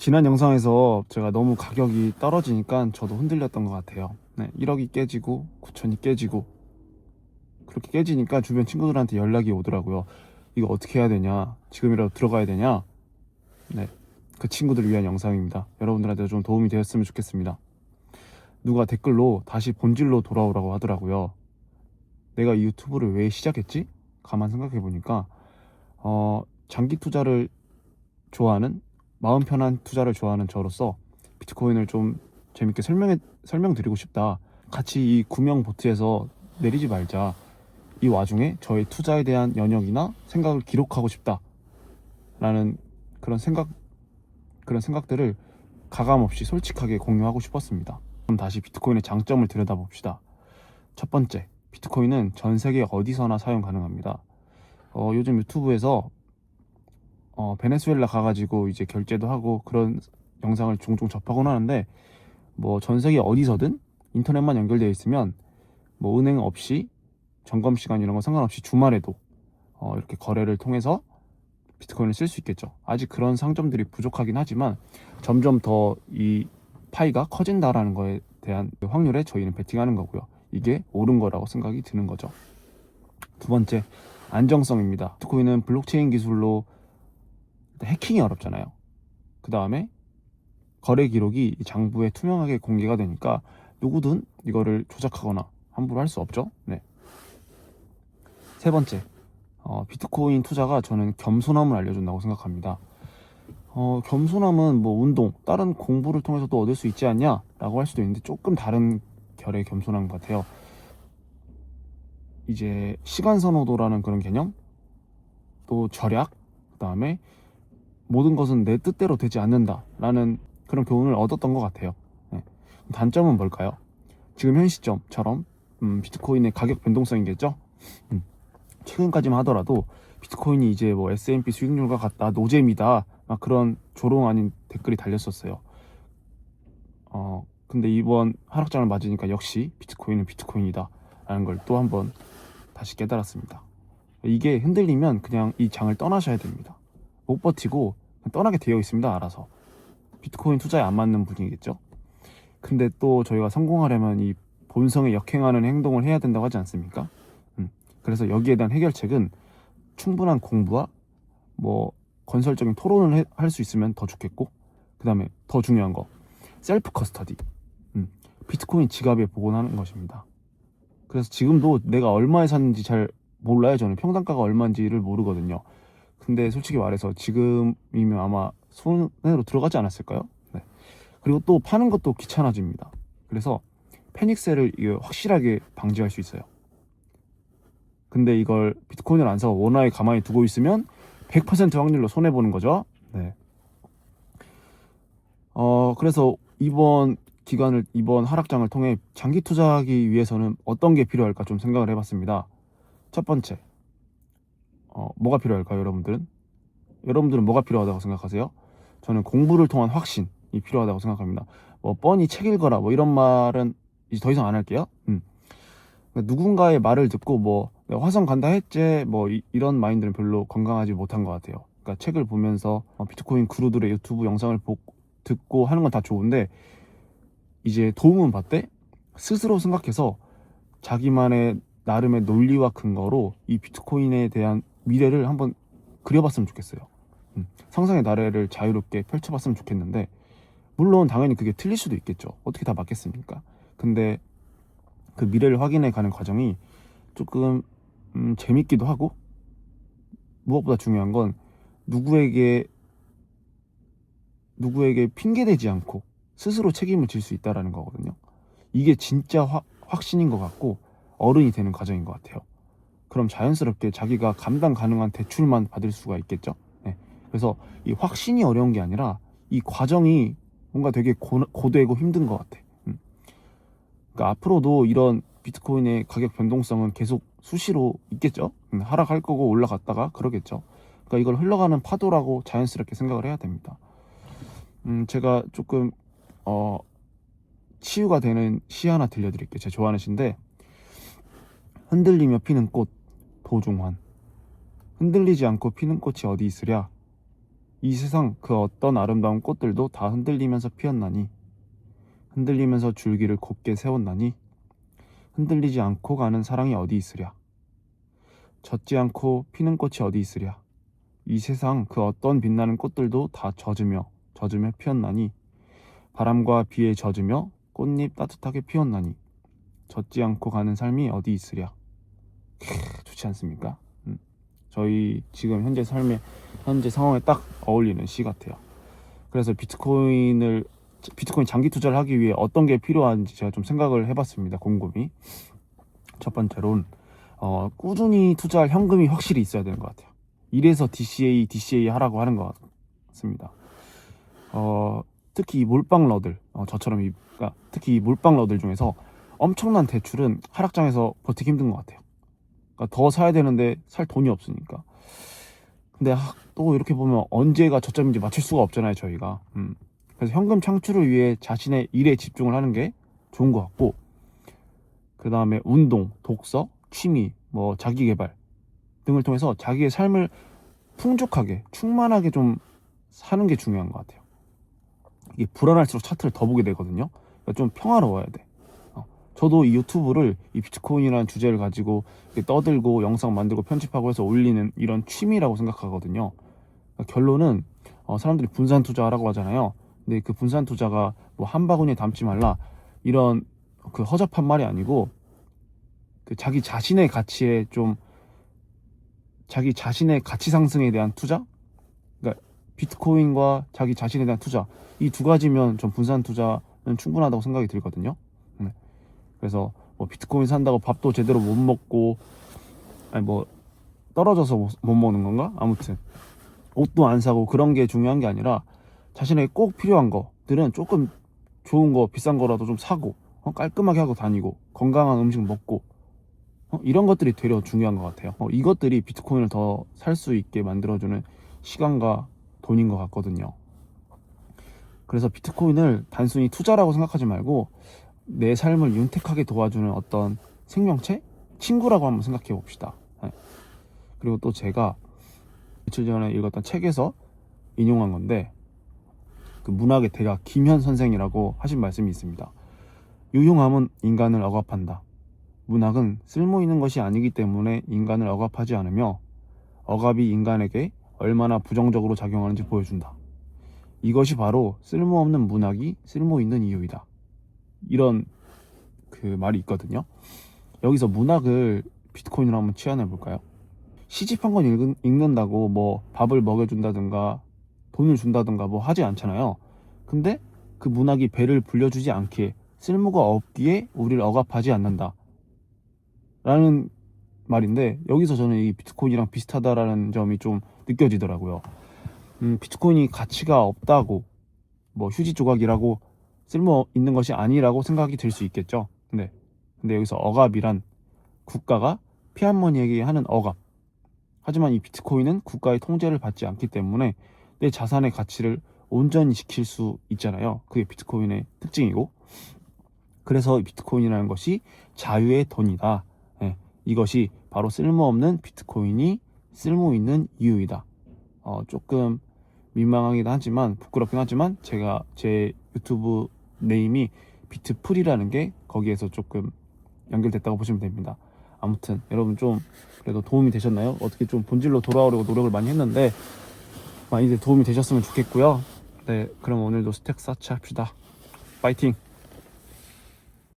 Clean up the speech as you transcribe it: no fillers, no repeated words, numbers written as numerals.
지난 영상에서 제가 너무 가격이 떨어지니까 저도 흔들렸던 것 같아요. 네, 1억이 깨지고 9천이 깨지고 그렇게 깨지니까 주변 친구들한테 연락이 오더라고요. 이거 어떻게 해야 되냐? 지금이라도 들어가야 되냐? 네, 그 친구들을 위한 영상입니다. 여러분들한테 좀 도움이 되었으면 좋겠습니다. 누가 댓글로 다시 본질로 돌아오라고 하더라고요. 내가 이 유튜브를 왜 시작했지? 가만 생각해 보니까 장기 투자를 좋아하는, 마음 편한 투자를 좋아하는 저로서 비트코인을 좀 재밌게 설명드리고 싶다. 같이 이 구명 보트에서 내리지 말자. 이 와중에 저의 투자에 대한 연역이나 생각을 기록하고 싶다. 라는 그런 생각들을 가감없이 솔직하게 공유하고 싶었습니다. 그럼 다시 비트코인의 장점을 들여다봅시다. 첫 번째, 비트코인은 전 세계 어디서나 사용 가능합니다. 요즘 유튜브에서 베네수엘라 가가지고 이제 결제도 하고 그런 영상을 종종 접하곤 하는데, 뭐 전 세계 어디서든 인터넷만 연결되어 있으면 뭐 은행 없이 점검 시간 이런 거 상관없이 주말에도 이렇게 거래를 통해서 비트코인을 쓸 수 있겠죠. 아직 그런 상점들이 부족하긴 하지만 점점 더 이 파이가 커진다라는 거에 대한 확률에 저희는 베팅하는 거고요. 이게 옳은 거라고 생각이 드는 거죠. 두 번째, 안정성입니다. 비트코인은 블록체인 기술로 해킹이 어렵잖아요. 그 다음에 거래 기록이 장부에 투명하게 공개가 되니까 누구든 이거를 조작하거나 함부로 할 수 없죠. 네. 세 번째, 비트코인 투자가 저는 겸손함을 알려준다고 생각합니다. 겸손함은 뭐 운동, 다른 공부를 통해서도 얻을 수 있지 않냐? 라고 할 수도 있는데 조금 다른 결의 겸손한 것 같아요. 이제 시간 선호도라는 그런 개념, 또 절약, 그 다음에 모든 것은 내 뜻대로 되지 않는다라는 그런 교훈을 얻었던 것 같아요. 네. 단점은 뭘까요? 지금 현 시점처럼 비트코인의 가격 변동성이겠죠. 최근까지만 하더라도 비트코인이 이제 뭐 S&P 수익률과 같다, 노잼이다, 막 그런 조롱 아닌 댓글이 달렸었어요. 근데 이번 하락장을 맞으니까 역시 비트코인은 비트코인이다 라는 걸 또 한번 다시 깨달았습니다. 이게 흔들리면 그냥 이 장을 떠나셔야 됩니다. 못 버티고 떠나게 되어 있습니다. 알아서. 비트코인 투자에 안 맞는 분이겠죠. 근데 또 저희가 성공하려면 이 본성에 역행하는 행동을 해야 된다고 하지 않습니까? 그래서 여기에 대한 해결책은 충분한 공부와 뭐 건설적인 토론을 할 수 있으면 더 좋겠고, 그 다음에 더 중요한 거, 셀프 커스터디. 비트코인 지갑에 복원하는 것입니다. 그래서 지금도 내가 얼마에 샀는지 잘 몰라요. 저는 평단가가 얼마인지를 모르거든요. 근데 솔직히 말해서 지금이면 아마 손해로 들어가지 않았을까요? 네. 그리고 또 파는 것도 귀찮아집니다. 그래서 패닉셀을 확실하게 방지할 수 있어요. 근데 이걸 비트코인을 안 사고 원화에 가만히 두고 있으면 100% 확률로 손해보는 거죠. 네. 그래서 이번 하락장을 통해 장기 투자하기 위해서는 어떤 게 필요할까 좀 생각을 해봤습니다. 첫 번째, 뭐가 필요할까요, 여러분들은? 여러분들은 뭐가 필요하다고 생각하세요? 저는 공부를 통한 확신이 필요하다고 생각합니다. 뭐 뻔히 책 읽어라 뭐 이런 말은 이제 더 이상 안 할게요. 그러니까 누군가의 말을 듣고 뭐 내가 화성 간다 했지 뭐 이런 마인드는 별로 건강하지 못한 것 같아요. 그러니까 책을 보면서 비트코인 구루들의 유튜브 영상을 듣고 하는 건 다 좋은데, 이제 도움은 받되 스스로 생각해서 자기만의 나름의 논리와 근거로 이 비트코인에 대한 미래를 한번 그려봤으면 좋겠어요. 상상의 나래를 자유롭게 펼쳐봤으면 좋겠는데, 물론 당연히 그게 틀릴 수도 있겠죠. 어떻게 다 맞겠습니까? 근데 그 미래를 확인해 가는 과정이 조금 재밌기도 하고, 무엇보다 중요한 건 누구에게 핑계대지 않고 스스로 책임을 질 수 있다라는 거거든요. 이게 진짜 확신인 것 같고 어른이 되는 과정인 것 같아요. 그럼 자연스럽게 자기가 감당 가능한 대출만 받을 수가 있겠죠. 네. 그래서 이 확신이 어려운 게 아니라 이 과정이 뭔가 되게 고되고 힘든 것 같아. 그러니까 앞으로도 이런 비트코인의 가격 변동성은 계속 수시로 있겠죠. 하락할 거고 올라갔다가 그러겠죠. 그러니까 이걸 흘러가는 파도라고 자연스럽게 생각을 해야 됩니다. 제가 조금 치유가 되는 시 하나 들려드릴게요. 제가 좋아하는 시인데, 흔들리며 피는 꽃 도종환, 흔들리지 않고 피는 꽃이 어디 있으랴, 이 세상 그 어떤 아름다운 꽃들도 다 흔들리면서 피었나니 흔들리면서 줄기를 곧게 세웠나니 흔들리지 않고 가는 사랑이 어디 있으랴. 젖지 않고 피는 꽃이 어디 있으랴. 이 세상 그 어떤 빛나는 꽃들도 다 젖으며 피었나니 바람과 비에 젖으며 꽃잎 따뜻하게 피었나니 젖지 않고 가는 삶이 어디 있으랴. 좋지 않습니까? 저희 지금 현재 삶의 현재 상황에 딱 어울리는 시 같아요. 그래서 비트코인 장기 투자를 하기 위해 어떤 게 필요한지 제가 좀 생각을 해봤습니다. 곰곰이. 첫 번째로는 꾸준히 투자할 현금이 확실히 있어야 되는 것 같아요. 이래서 DCA 하라고 하는 것 같습니다. 특히 이 몰빵러들, 저처럼 그러니까 특히 이 몰빵러들 중에서 엄청난 대출은 하락장에서 버티기 힘든 것 같아요. 그러니까 더 사야 되는데 살 돈이 없으니까. 근데 또 이렇게 보면 언제가 저점인지 맞출 수가 없잖아요, 저희가. 그래서 현금 창출을 위해 자신의 일에 집중을 하는 게 좋은 것 같고, 그 다음에 운동, 독서, 취미, 뭐 자기개발 등을 통해서 자기의 삶을 풍족하게, 충만하게 좀 사는 게 중요한 것 같아요. 이게 불안할수록 차트를 더 보게 되거든요. 그러니까 좀 평화로워야 돼. 저도 이 유튜브를 이 비트코인이라는 주제를 가지고 떠들고 영상 만들고 편집하고 해서 올리는 이런 취미라고 생각하거든요. 그러니까 결론은 사람들이 분산 투자하라고 하잖아요. 근데 그 분산 투자가 뭐 한 바구니에 담지 말라 이런 그 허접한 말이 아니고 그 자기 자신의 가치에 좀 자기 자신의 가치 상승에 대한 투자, 그러니까 비트코인과 자기 자신에 대한 투자, 이 두 가지면 전 분산 투자는 충분하다고 생각이 들거든요. 그래서 뭐 비트코인 산다고 밥도 제대로 못 먹고, 아니 뭐 떨어져서 못 먹는 건가? 아무튼 옷도 안 사고 그런 게 중요한 게 아니라 자신에게 꼭 필요한 것들은 조금 좋은 거 비싼 거라도 좀 사고 깔끔하게 하고 다니고 건강한 음식 먹고 이런 것들이 되려 중요한 것 같아요. 이것들이 비트코인을 더 살 수 있게 만들어주는 시간과 돈인 것 같거든요. 그래서 비트코인을 단순히 투자라고 생각하지 말고 내 삶을 윤택하게 도와주는 어떤 생명체? 친구라고 한번 생각해 봅시다. 그리고 또 제가 며칠 전에 읽었던 책에서 인용한 건데, 그 문학의 대가 김현 선생이라고 하신 말씀이 있습니다. 유용함은 인간을 억압한다. 문학은 쓸모 있는 것이 아니기 때문에 인간을 억압하지 않으며 억압이 인간에게 얼마나 부정적으로 작용하는지 보여준다. 이것이 바로 쓸모없는 문학이 쓸모 있는 이유이다. 이런 그 말이 있거든요. 여기서 문학을 비트코인으로 한번 치환해 볼까요? 시집 한 권 읽는다고 뭐 밥을 먹여준다든가 돈을 준다든가 뭐 하지 않잖아요. 근데 그 문학이 배를 불려주지 않기에, 쓸모가 없기에 우리를 억압하지 않는다 라는 말인데, 여기서 저는 이 비트코인이랑 비슷하다라는 점이 좀 느껴지더라고요. 비트코인이 가치가 없다고, 뭐 휴지 조각이라고 쓸모 있는 것이 아니라고 생각이 들 수 있겠죠. 근데 여기서 억압이란 국가가 피한머니에게 하는 억압. 하지만 이 비트코인은 국가의 통제를 받지 않기 때문에 내 자산의 가치를 온전히 지킬 수 있잖아요. 그게 비트코인의 특징이고, 그래서 비트코인이라는 것이 자유의 돈이다. 이것이 바로 쓸모없는 비트코인이 쓸모 있는 이유이다. 조금 민망하긴 하지만, 부끄럽긴 하지만, 제가 제 유튜브 네임이 비트풀이라는 게 거기에서 조금 연결됐다고 보시면 됩니다. 아무튼 여러분 좀 그래도 도움이 되셨나요? 어떻게 좀 본질로 돌아오려고 노력을 많이 했는데 많이들 도움이 되셨으면 좋겠고요. 네, 그럼 오늘도 스택 사치 합시다. 파이팅!